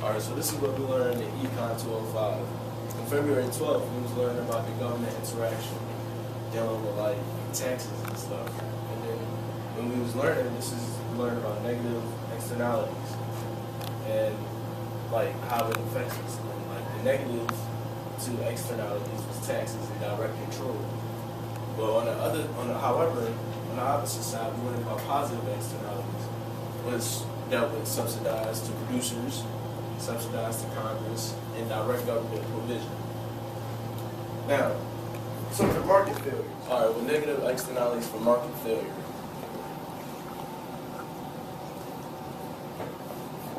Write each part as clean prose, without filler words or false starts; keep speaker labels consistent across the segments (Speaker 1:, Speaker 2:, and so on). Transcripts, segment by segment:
Speaker 1: Alright, so this is what we learned in Econ 205. On February 12th, we was learning about the government interaction, dealing with like taxes and stuff. And then when we was learning, we learned about negative externalities and like how it affects us. And like the negative to externalities was taxes and direct control. But however, on the opposite side, we learned about positive externalities, which dealt with subsidized to producers, subsidized to Congress, and direct government provision. Now,
Speaker 2: So for market failures.
Speaker 1: all right, with negative externalities for market failure.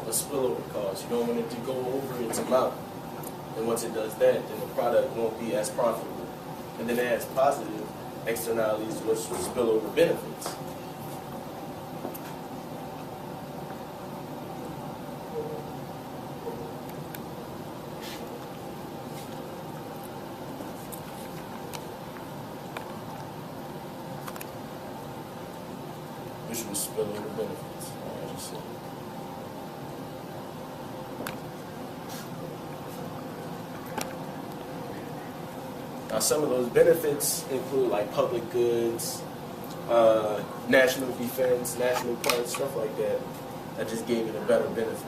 Speaker 1: A spillover cost. You don't want it to go over its amount. And once it does that, then the product won't be as profitable. And then it has positive externalities, which will spill over benefits. Which will spill over benefits. As you said. Now, some of those benefits include like public goods, national defense, national parks, stuff like that. That just gave it a better benefit.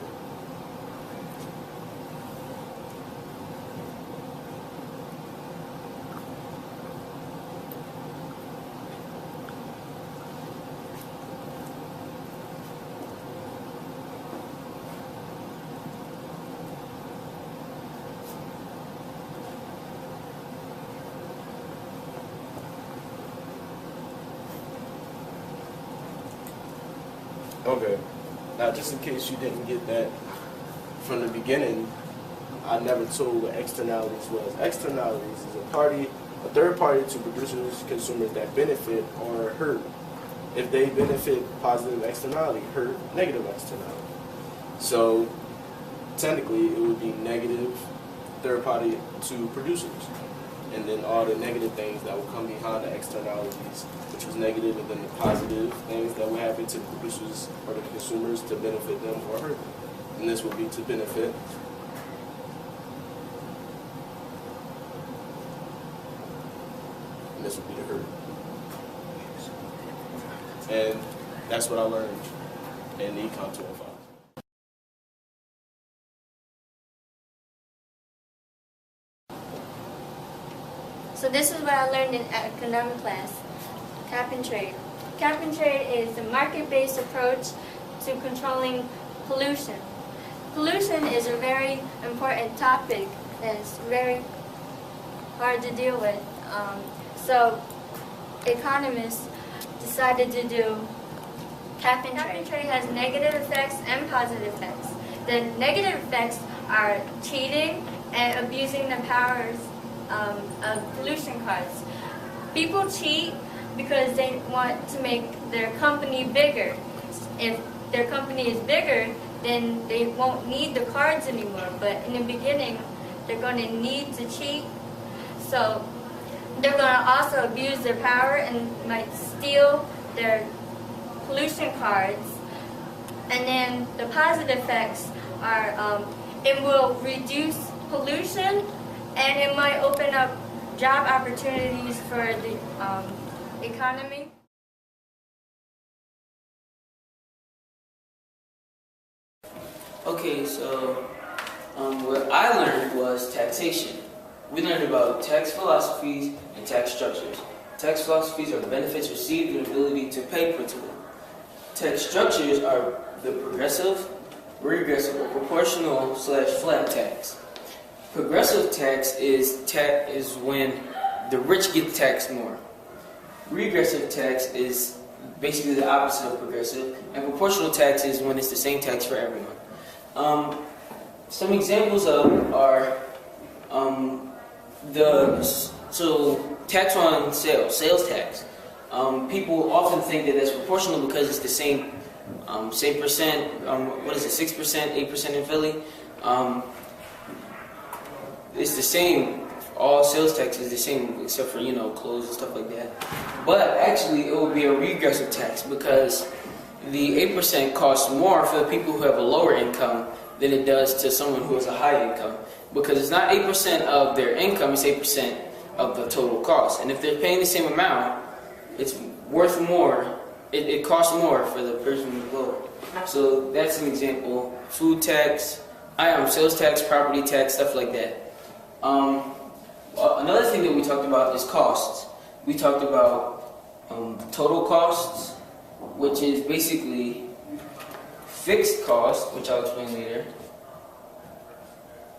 Speaker 1: Okay. Now, just in case you didn't get that from the beginning, I never told what externalities was. Externalities is a third party to producers, consumers that benefit or hurt. If they benefit, positive externality, hurt, negative externality. So, technically, it would be negative third party to producers. And then all the negative things that will come behind the externalities, which was negative, and then the positive things that will happen to the producers or the consumers to benefit them or hurt them. And this will be to benefit. And this will be to hurt. And that's what I learned in the Econ 205.
Speaker 3: So this is what I learned in economic class, cap and trade. Cap and trade is a market-based approach to controlling pollution. Pollution is a very important topic that's very hard to deal with. So economists decided to do cap and trade. Cap and trade has negative effects and positive effects. The negative effects are cheating and abusing the powers of pollution cards. People cheat because they want to make their company bigger. If their company is bigger, then they won't need the cards anymore. But in the beginning, they're going to need to cheat. So they're going to also abuse their power and might steal their pollution cards. And then the positive effects are it will reduce pollution, and it might open up job opportunities for the economy.
Speaker 4: Okay, so what I learned was taxation. We learned about tax philosophies and tax structures. Tax philosophies are benefits received and ability to pay principal. Tax structures are the progressive, regressive, or proportional/flat tax. Progressive tax is when the rich get taxed more. Regressive tax is basically the opposite of progressive, and proportional tax is when it's the same tax for everyone. Some examples are tax on sales tax. People often think that that's proportional because it's the same percent. 6%, 8% in Philly. It's the same. All sales tax is the same except for clothes and stuff like that. But actually, it will be a regressive tax because the 8% costs more for the people who have a lower income than it does to someone who has a high income, because it's not 8% of their income, it's 8% of the total cost. And if they're paying the same amount, it's worth more. It costs more for the person who's lower. So that's an example. Food tax, sales tax, property tax, stuff like that. Another thing that we talked about is costs. We talked about total costs, which is basically fixed cost, which I'll explain later,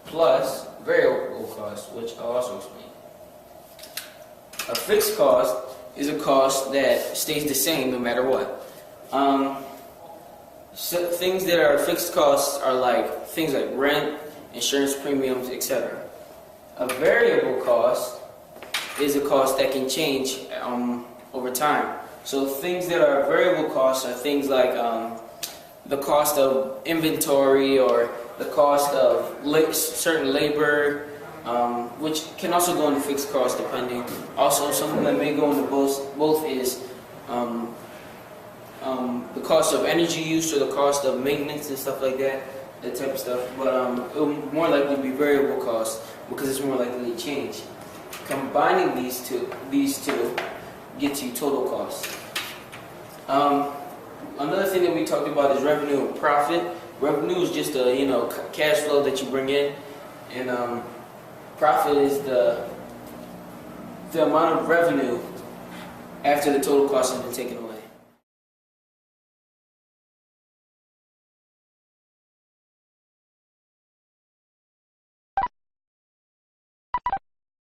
Speaker 4: plus variable cost, which I'll also explain. A fixed cost is a cost that stays the same no matter what. So things that are fixed costs are like things like rent, insurance premiums, etc. A variable cost is a cost that can change over time. So things that are variable costs are things like the cost of inventory or the cost of certain labor, which can also go into fixed costs depending. Also, something that may go into both is the cost of energy use or the cost of maintenance and stuff like that, that type of stuff. But it will more likely be variable costs because it's more likely to change. Combining these two gets you total cost. Another thing that we talked about is revenue and profit. Revenue is just a cash flow that you bring in, and profit is the amount of revenue after the total cost has been taken away.